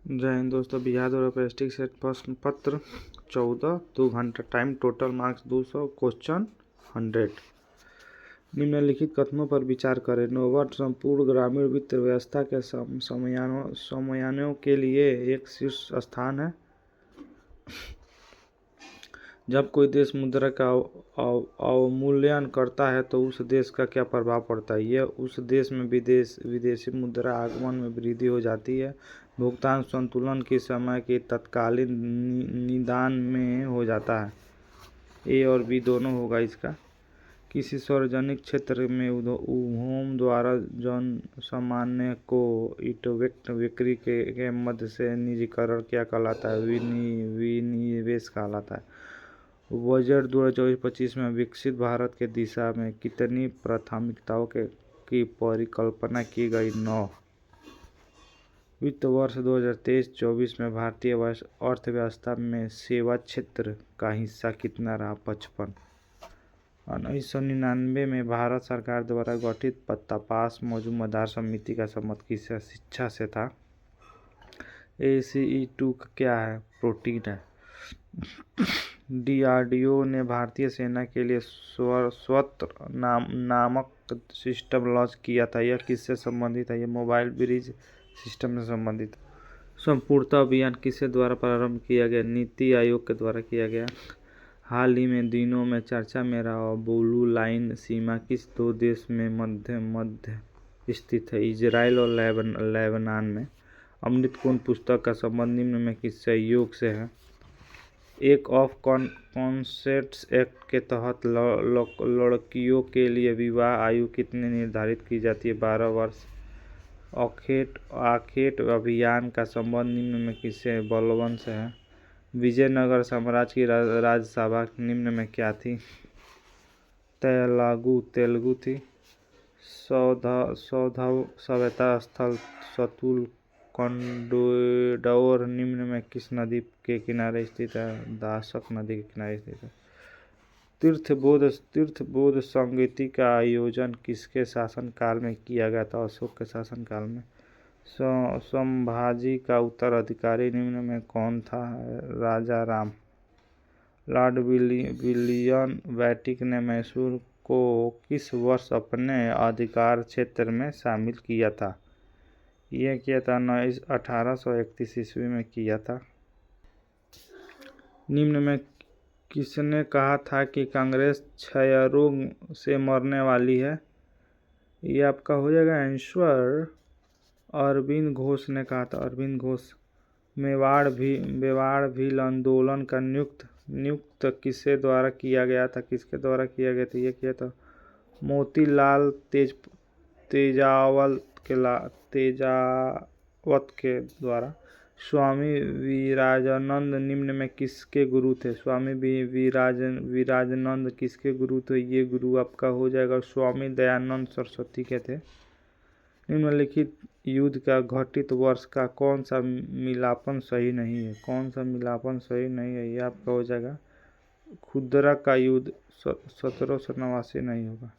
जय हिंद दोस्तों। बिहार द्वारा प्रेस्टिक सेट प्रश्न पत्र 14 2 घंटा टाइम, टोटल मार्क्स 200, क्वेश्चन 100। निम्नलिखित कथनों पर विचार करें। नौवर्ष संपूर्ण ग्रामीण वित्त व्यवस्था के समन्वय के लिए एक शीर्ष स्थान है। जब कोई देश मुद्रा का अवमूल्यन करता है तो उस देश का क्या प्रभाव पड़ता है? यह उस देश में विदेशी मुद्रा आगमन में वृद्धि हो जाती है। भुगतान संतुलन की समय के तत्कालीन निदान में हो जाता है। ए और बी दोनों होगा इसका। किसी सार्वजनिक क्षेत्र में उपभोक्ता द्वारा जन सामान्य को इक्विटी बिक्री के मध्य से निजीकरण क्या कहलाता है? विनिवेश कहलाता है। बजट 2024-25 में विकसित भारत के दिशा में कितनी प्राथमिकताओं की परिकल्पना की गई? 9। वित्त वर्ष 2023-24 में भारतीय अर्थव्यवस्था में सेवा क्षेत्र का हिस्सा कितना रहा? 55। 1999 में भारत सरकार द्वारा गठित तपास मजूमदार समिति का संबंध किस शिक्षा से था? ACE2 क्या है? प्रोटीन है। DRDO ने भारतीय सेना के लिए स्वतंत्र नामक सिस्टम लॉन्च किया था। यह किससे संबंधित है? यह मोबाइल ब्रिज सिस्टम से संबंधित है। संपूर्णता अभियान किसके द्वारा प्रारंभ किया गया? नीति आयोग के द्वारा किया गया। हाल ही में दिनों में चर्चा में रहा ब्लू लाइन सीमा किस दो देश में मध्य स्थित है? इजराइल और लेबनान में। अमृत कुंज पुस्तक का संबंध निम्न में किससे योग से है? एक ऑफ कॉन्सेंट्स एक्ट के तहत लड़कियों के लिए विवाह आयु कितनी निर्धारित की जाती है? 12 वर्ष। आखेट अभियान का संबंध निम्न में किससे? बलबन से है। विजयनगर साम्राज्य की राजसभा निम्न में क्या थी? तेलुगु थी। सौधव सभ्यता स्थल सतुल कंडोर निम्न में किस नदी के किनारे स्थित है? दासक नदी के किनारे स्थित है। तीर्थबोध संगीति का आयोजन किसके शासन काल में किया गया था? अशोक के शासन काल में। संभाजी का उत्तराधिकारी निम्न में कौन था? राजा राम। लॉर्ड विलियम बेंटिक ने मैसूर को किस वर्ष अपने अधिकार क्षेत्र में शामिल किया था? यह किया था 1831 ईस्वी में किया था। निम्न में किसने कहा था कि कांग्रेस क्षयरोग से मरने वाली है? ये आपका हो जाएगा आंसर। अरविंद घोष ने कहा था। अरविंद घोष। मेवाड़ भील आंदोलन का नियुक्त किसके द्वारा किया गया था? किसके द्वारा किया गया था? ये किया था मोतीलाल तेजावत के द्वारा। स्वामी विराजानंद निम्न में किसके गुरु थे? स्वामी विराजानंद किसके गुरु थे? ये गुरु आपका हो जाएगा स्वामी दयानंद सरस्वती के थे। निम्नलिखित युद्ध का घटित वर्ष का कौन सा मिलापन सही नहीं है? कौन सा मिलापन सही नहीं है? ये आपका हो जाएगा खुदरा का युद्ध 1789 नहीं होगा।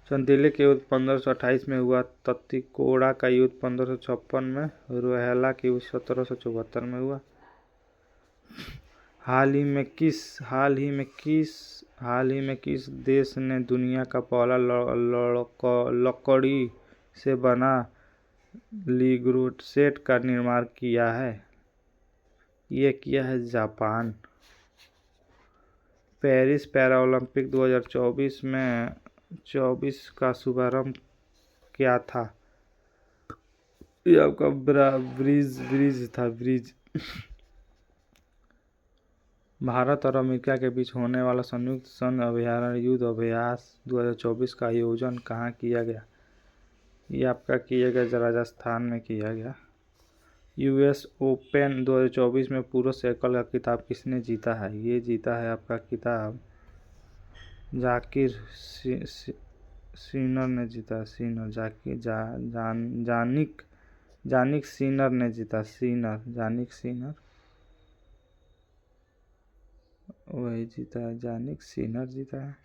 संतीले के युद्ध 1528 में हुआ। तत्तिकोड़ा का युद्ध 1556 में। रोहिला के युद्ध 1774 में हुआ। हाल ही में किस देश ने दुनिया का पहला लकड़ी से बना लिग्रोड सेट का निर्माण किया है? यह किया है जापान। पेरिस पैरालंपिक 2024 का शुभारंभ क्या था? ये आपका ब्रिज था। भारत और अमेरिका के बीच होने वाला संयुक्त सैन्य अभ्यारण्य युद्ध अभ्यास 2024 का आयोजन कहाँ किया गया? ये आपका किया गया राजस्थान में किया गया। US ओपन 2024 में पुरुष एकल का खिताब किसने जीता है? ये जीता है आपका खिताब जाकिर सिनर ने जीता। जानिक सिनर ने जीता। जानिक सिनर वही जीता है। जानिक सिनर जीता है।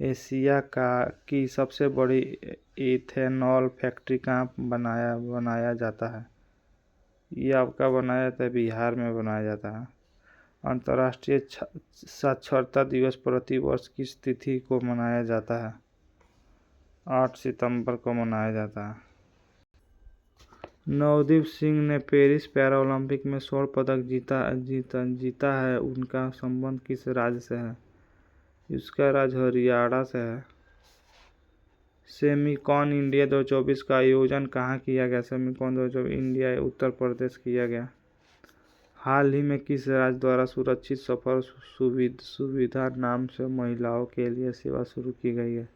एशिया की सबसे बड़ी इथेनॉल फैक्ट्री कहाँ बनाया जाता है? ये आपका बनाया जाता है बिहार में बनाया जाता है। अंतर्राष्ट्रीय साक्षरता दिवस प्रति वर्ष किस तिथि को मनाया जाता है? 8 सितंबर को मनाया जाता है। नवदीप सिंह ने पेरिस पैरालंपिक में स्वर्ण पदक जीता है। उनका संबंध किस राज्य से है? इसका राज्य हरियाणा से है। सेमिकॉन इंडिया 2024 का आयोजन कहाँ किया गया? सेमिकॉन 2024 इंडिया उत्तर प्रदेश किया गया। हाल ही में किस राज्य द्वारा सुरक्षित सफर सुविधा नाम से महिलाओं के लिए सेवा शुरू की गई है?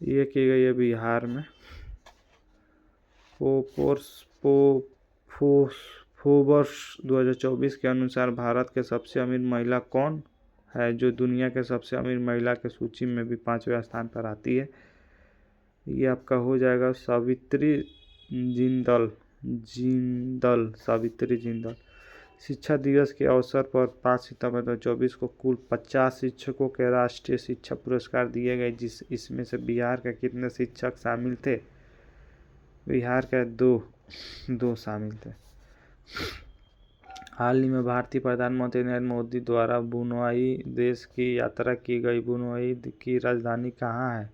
ये की गई है बिहार में। फोर्ब्स 2024 के अनुसार भारत के सबसे अमीर महिला कौन है, जो दुनिया के सबसे अमीर महिला के सूची में भी 5वें स्थान पर आती है? ये आपका हो जाएगा सावित्री जिंदल। शिक्षा दिवस के अवसर पर 5 सितंबर 2024 को कुल 50 शिक्षकों के राष्ट्रीय शिक्षा पुरस्कार दिए गए, इसमें से बिहार के कितने शिक्षक शामिल थे? बिहार के दो शामिल थे। हाल ही में भारतीय प्रधानमंत्री नरेंद्र मोदी द्वारा ब्रुनई देश की यात्रा की गई। ब्रुनई की राजधानी कहाँ है?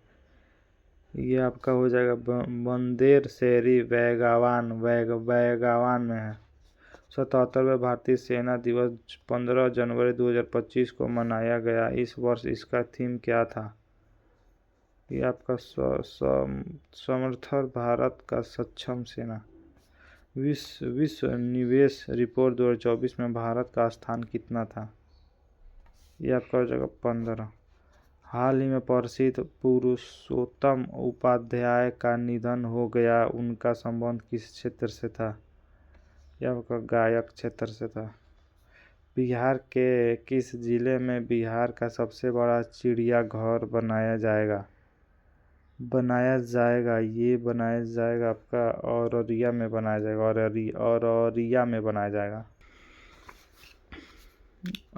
ये आपका हो जाएगा बंदर शेरी बेगावान में है। 77वें भारतीय सेना दिवस 15 जनवरी 2025 को मनाया गया। इस वर्ष इसका थीम क्या था? ये आपका समर्थन भारत का सक्षम सेना। विश्व निवेश रिपोर्ट 2024 में भारत का स्थान कितना था? ये आपका हो जाएगा 15। हाल ही में प्रसिद्ध पुरुषोत्तम उपाध्याय का निधन हो गया। उनका संबंध किस क्षेत्र से था? यह आपका गायक क्षेत्र से था। बिहार के किस जिले में बिहार का सबसे बड़ा चिड़ियाघर बनाया जाएगा? ये बनाया जाएगा आपका औरैया में बनाया जाएगा।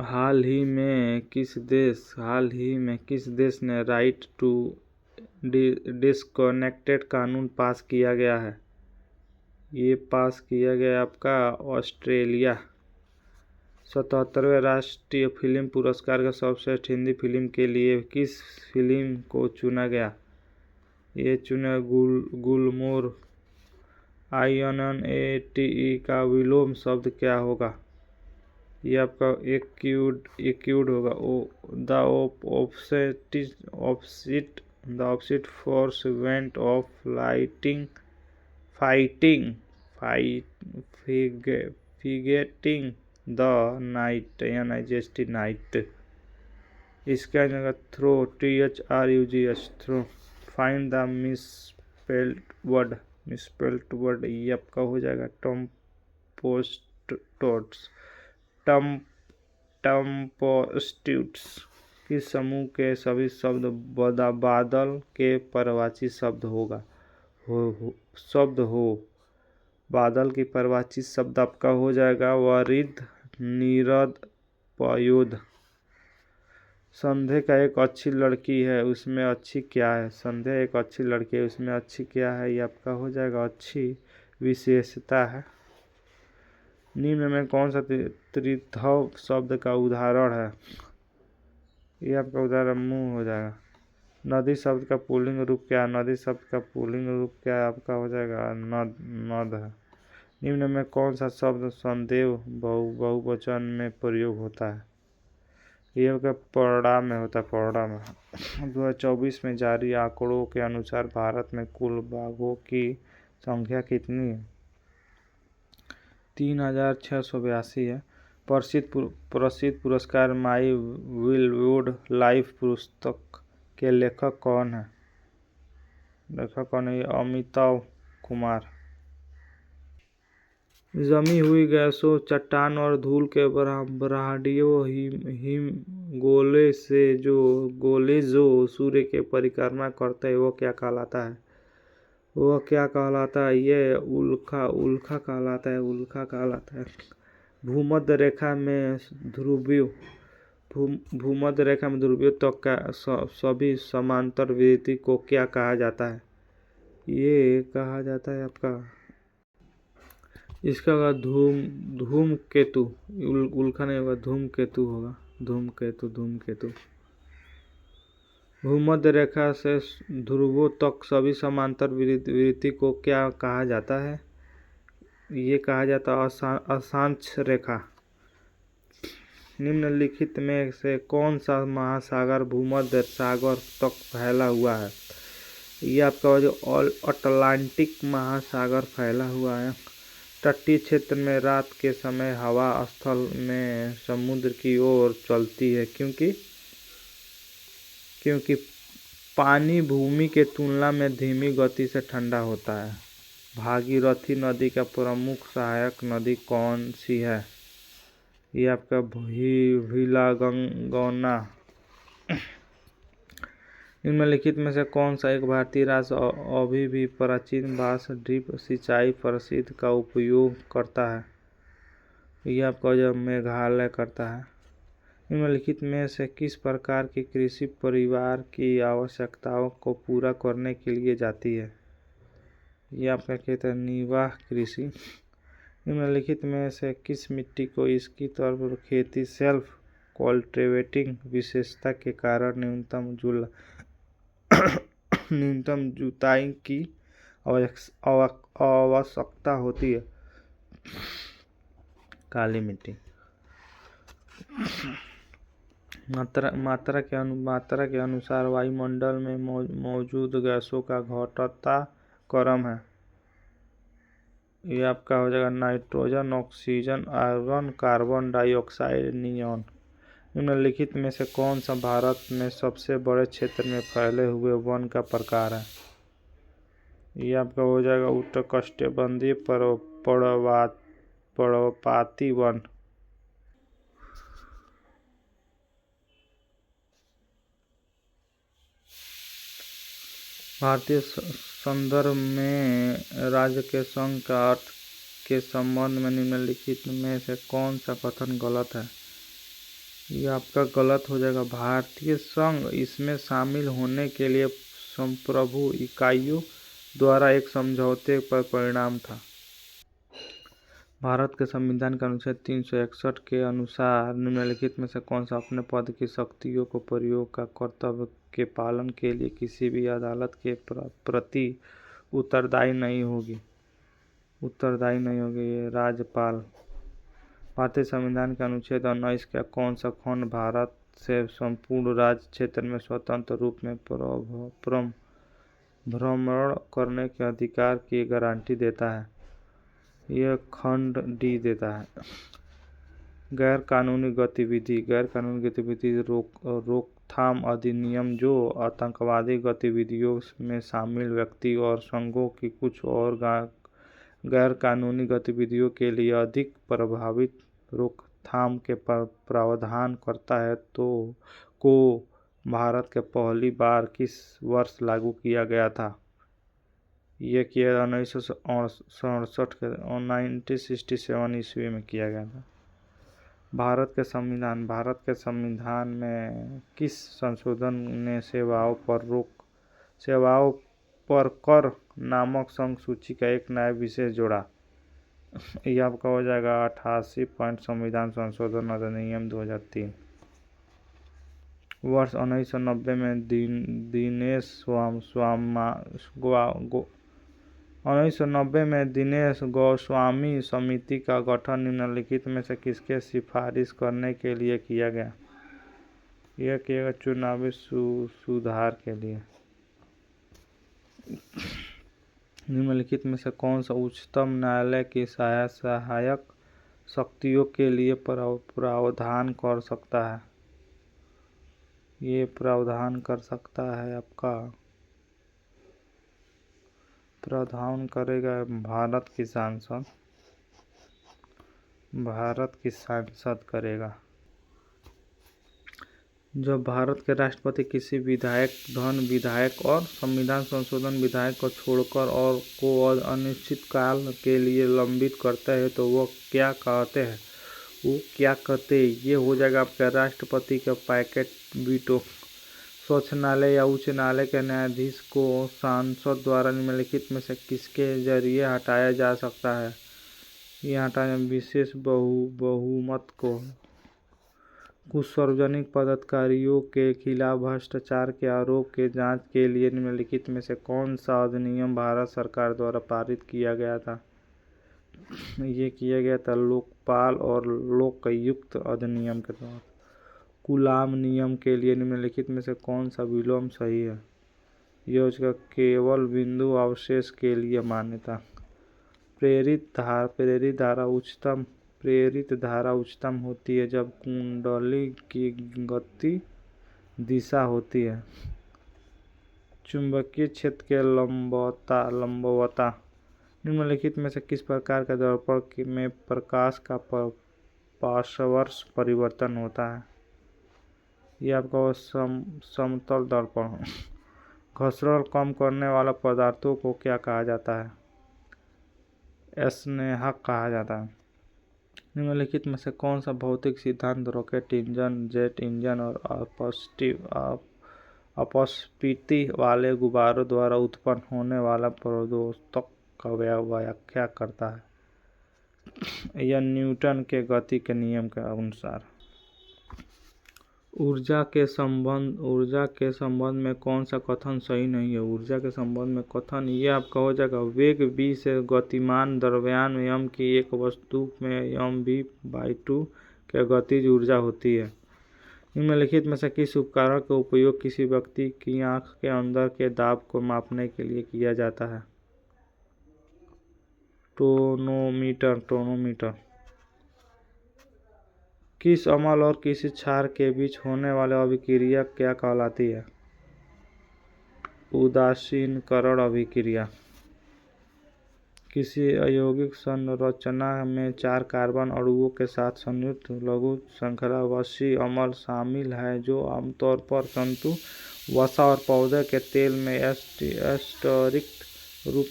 हाल ही में किस देश ने राइट टू डिस्कनेक्टेड कानून पास किया गया है? ये पास किया गया आपका ऑस्ट्रेलिया। 77वें राष्ट्रीय फिल्म पुरस्कार का सर्वश्रेष्ठ हिंदी फिल्म के लिए किस फिल्म को चुना गया? ये चुना गुलमोहर। INNATE का विलोम शब्द क्या होगा? ये आपका एक्यूड होगा। The opposite force event of fidgeting the knight night. इसका जगह through THRUGH through. Find the misspelled word. ये आपका हो जाएगा टम्पोस्टिट्यूट्स। किस समूह के सभी शब्द बादल के परवाची शब्द हो? बादल की परवाची शब्द आपका हो जाएगा वरिद, नीरद, पयोध। संध्या का एक अच्छी लड़की है, उसमें अच्छी क्या है? संध्या एक अच्छी लड़की है, उसमें अच्छी क्या है? ये आपका हो जाएगा अच्छी विशेषता है। निम्न में कौन सा त्रिधव शब्द का उदाहरण है? ये आपका उदाहरण मुंह हो जाएगा। नदी शब्द का पुल्लिंग रूप क्या है? नदी शब्द का पुल्लिंग रूप क्या है? आपका हो जाएगा नद है। निम्न में कौन सा शब्द संदेव बहुवचन में प्रयोग होता है? ये आपका पौड़ा में होता है। पौड़ा में 2024 में जारी आंकड़ों के अनुसार भारत में कुल बाघों की संख्या कितनी है? 3682 है। प्रसिद्ध पुरस्कार माई विलवुड लाइफ पुस्तक के लेखक कौन है? अमिताभ कुमार। जमी हुई गैसों, चट्टान और धूल के बराडियों हिमगोले जो सूर्य के परिक्रमा करते हैं वो क्या कहलाता है? ये उल्का कहलाता है। भूमध्य रेखा में ध्रुवीय भूमध्य रेखा में ध्रुवीय तक का सभी समांतर विधि को क्या कहा जाता है? ये कहा जाता है आपका, इसका होगा धूमकेतु। उल्का नहीं होगा, धूमकेतु होगा, धूमकेतु। भूमध्य रेखा से ध्रुवों तक सभी समांतर विधि को क्या कहा जाता है? ये कहा जाता है अक्षांश रेखा। निम्नलिखित में से कौन सा महासागर भूमध्य सागर तक फैला हुआ है? ये आपका जो अटलांटिक महासागर फैला हुआ है। तटीय क्षेत्र में रात के समय हवा स्थल में समुद्र की ओर चलती है क्योंकि पानी भूमि के तुलना में धीमी गति से ठंडा होता है। भागीरथी नदी का प्रमुख सहायक नदी कौन सी है? ये आपका भीलागंगौना। निम्नलिखित में से कौन सा एक भारतीय राज्य अभी भी प्राचीन बांस ड्रिप सिंचाई प्रसिद्ध का उपयोग करता है? ये आपका जो मेघालय करता है। निम्नलिखित में से किस प्रकार की कृषि परिवार की आवश्यकताओं को पूरा करने के लिए जाती है? ये आपका कहता है निर्वाह कृषि। निम्नलिखित में से किस मिट्टी को इसकी तौर पर खेती सेल्फ कल्टीवेटिंग विशेषता के कारण न्यूनतम जुताई की आवश्यकता होती है? काली मिट्टी। मात्रा के अनुसार वायुमंडल में मौजूद गैसों का घटता क्रम है। ये आपका हो जाएगा nitrogen, oxygen, argon, carbon dioxide, neon. निम्नलिखित में से कौन सा भारत में सबसे बड़े क्षेत्र में फैले हुए वन का प्रकार है? ये आपका हो जाएगा उष्णकटिबंधीय पर्णपाती वन। भारतीय संदर्भ में राज्य के संघ का अर्थ के संबंध में निम्नलिखित में से कौन सा कथन गलत है? ये आपका गलत हो जाएगा। भारतीय संघ इसमें शामिल होने के लिए संप्रभु इकाइयों द्वारा एक समझौते पर परिणाम था। भारत के संविधान के अनुच्छेद 361 के अनुसार निम्नलिखित में से कौन सा अपने पद की शक्तियों को प्रयोग का कर्तव्य के पालन के लिए किसी भी अदालत के प्रति उत्तरदायी नहीं होगी? ये राज्यपाल। भारतीय संविधान के अनुच्छेद 19 का कौन सा खंड भारत से संपूर्ण राज्य क्षेत्र में स्वतंत्र रूप में भ्रमण करने के अधिकार की गारंटी देता है? यह खंड डी देता है। गैर कानूनी गतिविधि रोकथाम अधिनियम जो आतंकवादी गतिविधियों में शामिल व्यक्ति और संघों की कुछ और गैर कानूनी गतिविधियों के लिए अधिक प्रभावित रोकथाम के प्रावधान करता है को भारत के पहली बार किस वर्ष लागू किया गया था? यह किया 1967 ईस्वी में किया गया था। भारत के संविधान में किस संशोधन ने सेवाओं पर कर नामक संघ सूची का एक नया विषय जोड़ा? यह आपका हो जाएगा 88 पॉइंट संविधान संशोधन अधिनियम 2003। वर्ष 1990 में दिनेश गोस्वामी समिति का गठन निम्नलिखित में से किसके सिफारिश करने के लिए किया गया? यह किया गया चुनावी सुधार के लिए। निम्नलिखित में से कौन सा उच्चतम न्यायालय की सहायक शक्तियों के लिए प्रावधान कर सकता है? ये प्रावधान कर सकता है आपका, प्रावधान करेगा भारत की संसद करेगा। जब भारत के राष्ट्रपति किसी विधायक और संविधान संशोधन विधायक को छोड़कर और को अनिश्चित काल के लिए लंबित करते हैं तो वह क्या कहते हैं? वो क्या कहते, ये हो जाएगा आपका राष्ट्रपति का पैकेट वीटो। स्वच्छ न्यायालय या उच्च न्यायालय के न्यायाधीश को सांसद द्वारा निम्नलिखित में से किसके जरिए हटाया जा सकता है? ये हटाने विशेष बहुमत को। कुछ सार्वजनिक पदाधिकारियों के खिलाफ भ्रष्टाचार के आरोप के जांच के लिए निम्नलिखित में से कौन सा अधिनियम भारत सरकार द्वारा पारित किया गया था? ये किया गया था लोकपाल और लोकायुक्त अधिनियम के तहत। गुलाम नियम के लिए निम्नलिखित में से कौन सा विलोम सही है? यह उसका केवल बिंदु अवशेष के लिए मान्यता। प्रेरित धारा उच्चतम होती है जब कुंडली की गति दिशा होती है। चुंबकीय क्षेत्र के लंबवता निम्नलिखित में से किस प्रकार के दर्पण में प्रकाश का पार्श्वर्स परिवर्तन होता है? यह आपका समतल दर्पण है। घर्षण कम करने वाला पदार्थों को क्या कहा जाता है? स्नेहक कहा जाता है। निम्नलिखित में से कौन सा भौतिक सिद्धांत रॉकेट इंजन, जेट इंजन और अपस्फीति वाले गुब्बारों द्वारा उत्पन्न होने वाला प्रदूषक का व्याख्या करता है? यह न्यूटन के गति के नियम के अनुसार। ऊर्जा के संबंध में कौन सा कथन सही नहीं है? ऊर्जा के संबंध में कथन ये आपका हो जाएगा, वेग v से गतिमान द्रव्यमान m की एक वस्तु में mv/2 के गतिज ऊर्जा होती है। निम्नलिखित में से किस उपकरण का उपयोग किसी व्यक्ति की आंख के अंदर के दाब को मापने के लिए किया जाता है? टोनोमीटर। किस अम्ल और किस क्षार के बीच होने वाले अभिक्रिया क्या कहलाती है? उदासीनीकरण अभिक्रिया। किसी अयौगिक संरचना में 4 कार्बन अणुओं के साथ संयुक्त लघु श्रृंखला वसी अम्ल शामिल है जो आमतौर पर तंतु, वसा और पौधे के तेल में एस्टरिक रूप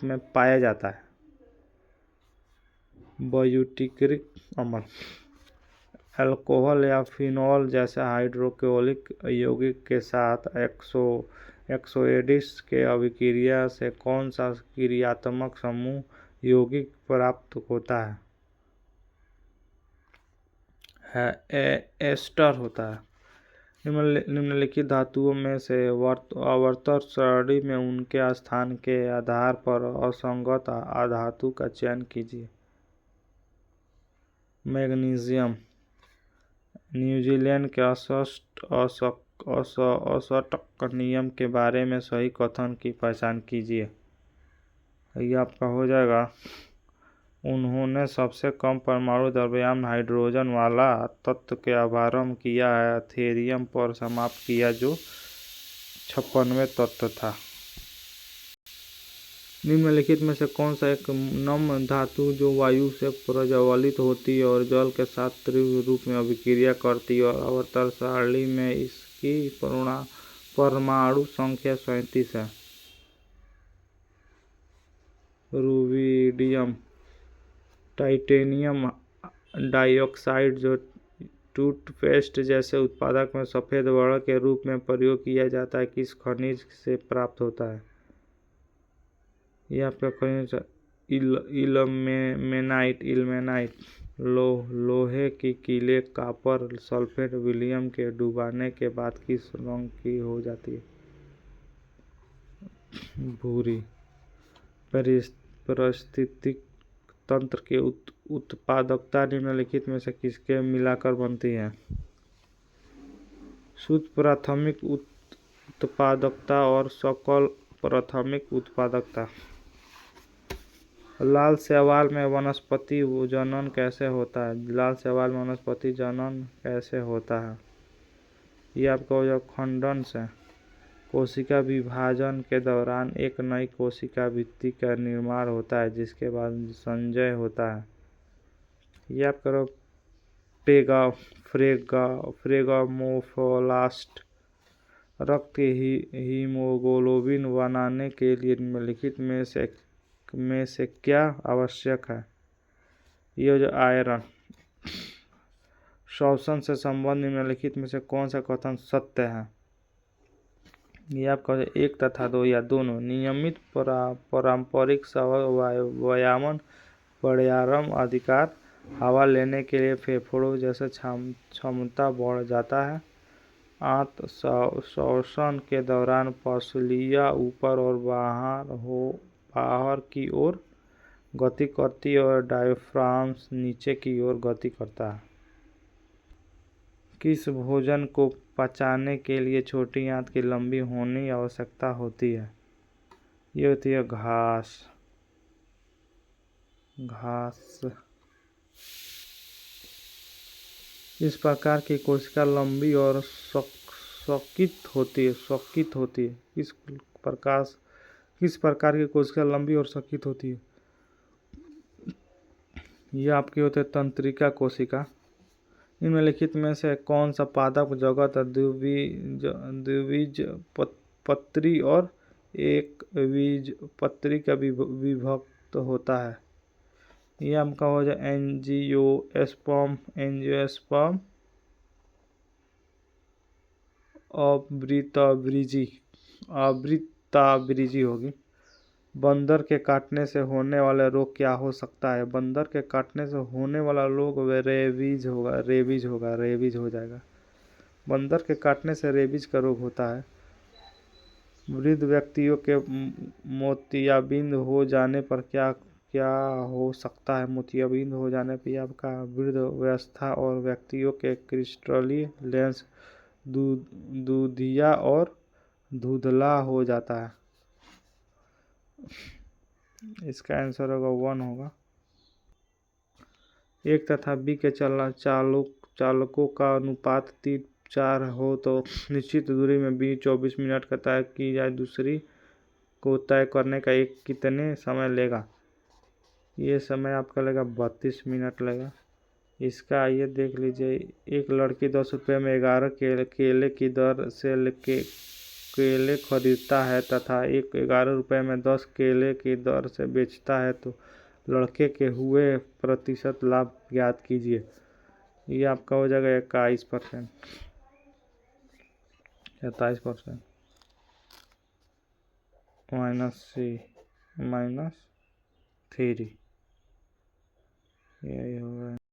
में पाया जाता है। ब्यूटिरिक अम्ल। अल्कोहल या फिनॉल जैसे हाइड्रोक्लोरिक यौगिक के साथ एक्सोएडिस के अभिक्रिया से कौन सा क्रियात्मक समूह यौगिक प्राप्त होता है? एस्टर होता है। निम्नलिखित धातुओं में से आवर्त सारणी में उनके स्थान के आधार पर असंगत अधातु का चयन कीजिए। मैग्नीशियम। न्यूटन के असटक नियम के बारे में सही कथन की पहचान कीजिए। यह आपका हो जाएगा, उन्होंने सबसे कम परमाणु द्रव्यमान हाइड्रोजन वाला तत्व के आरंभ किया है, थेरियम पर समाप्त किया जो 56वें तत्व था। निम्नलिखित में से कौन सा एक नम्र धातु जो वायु से प्रज्वलित होती है और जल के साथ तीव्र रूप में अभिक्रिया करती है और आवर्त सारणी में इसकी परमाणु संख्या 37 है? रुबिडियम। टाइटेनियम डाइऑक्साइड जो टूथपेस्ट जैसे उत्पाद में सफेद वर्ण के रूप में प्रयोग किया जाता है किस खनिज से प्राप्त होता है? यह आपका खनिज इल्मेनाइट। लोहे की कीलें कॉपर सल्फेट विलियम के डुबाने के बाद किस रंग की हो जाती है? भूरी। पारिस्थितिक तंत्र की उत्पादकता निम्नलिखित में से किसके मिलाकर बनती है? शुद्ध प्राथमिक उत्पादकता और सकल प्राथमिक उत्पादकता। लाल शैवाल में वनस्पति जनन कैसे होता है? लाल शैवाल में वनस्पति जनन कैसे होता है? यह आपका खंडन से। कोशिका विभाजन के दौरान एक नई कोशिका भित्ति का निर्माण होता है जिसके बाद संचय होता है। यह आपका फ्रेगमोप्लास्ट। रक्त हीमोग्लोबिन बनाने के लिए निम्नलिखित में से क्या आवश्यक है? ये जो आयरन श्वसन से संबंध निम्नलिखित में से कौन सा कथन सत्य है? ये आपका एक तथा दो या दोनों। नियमित पारंपरिक व्यायाम प्राणायाम अधिकार हवा लेने के लिए फेफड़ों जैसे क्षमता बढ़ जाता है। आंत श्वसन के दौरान पसलियाँ ऊपर और बाहर की ओर गति करती है और डायफ्राम नीचे की ओर गति करता है। किस भोजन को पचाने के लिए छोटी आंत की लंबी होने की आवश्यकता होती है? ये होती है घास। इस प्रकार की कोशिका लंबी और स्वकित होती है। किस प्रकार की कोशिका लंबी और स्वकित होती है? ये आपकी होती है तंत्रिका कोशिका। निम्नलिखित में से कौन सा पादप जगत द्विबीजपत्री और एकबीजपत्री का विभक्त होता है? ये आपका हो जाए एंजियोस्पर्म आवृत्तावृजी होगी। बंदर के काटने से होने वाला रोग क्या हो सकता है? बंदर के काटने से होने वाला रोग रेबीज हो जाएगा। बंदर के काटने से रेबीज का रोग होता है। वृद्ध व्यक्तियों के मोतियाबिंद हो जाने पर क्या हो सकता है? मोतियाबिंद हो जाने पर आपका वृद्धावस्था और व्यक्तियों के क्रिस्टलीय लेंस दूधिया और धुंधला हो जाता है। इसका आंसर होगा 1 होगा। एक तथा बी के चालकों का अनुपात 3:4 हो तो निश्चित दूरी में बी 24 मिनट का तय की जाए, दूसरी को तय करने का एक कितने समय लेगा? ये समय आपका लेगा 32 मिनट लेगा। इसका ये देख लीजिए, एक लड़की 10 रुपये में 11 केले की दर से केले खरीदता है तथा 11 रुपये में 10 केले की दर से बेचता है, तो लड़के के हुए प्रतिशत लाभ ज्ञात कीजिए। ये आपका हो जाएगा 21%, 27% -3 यही होगा।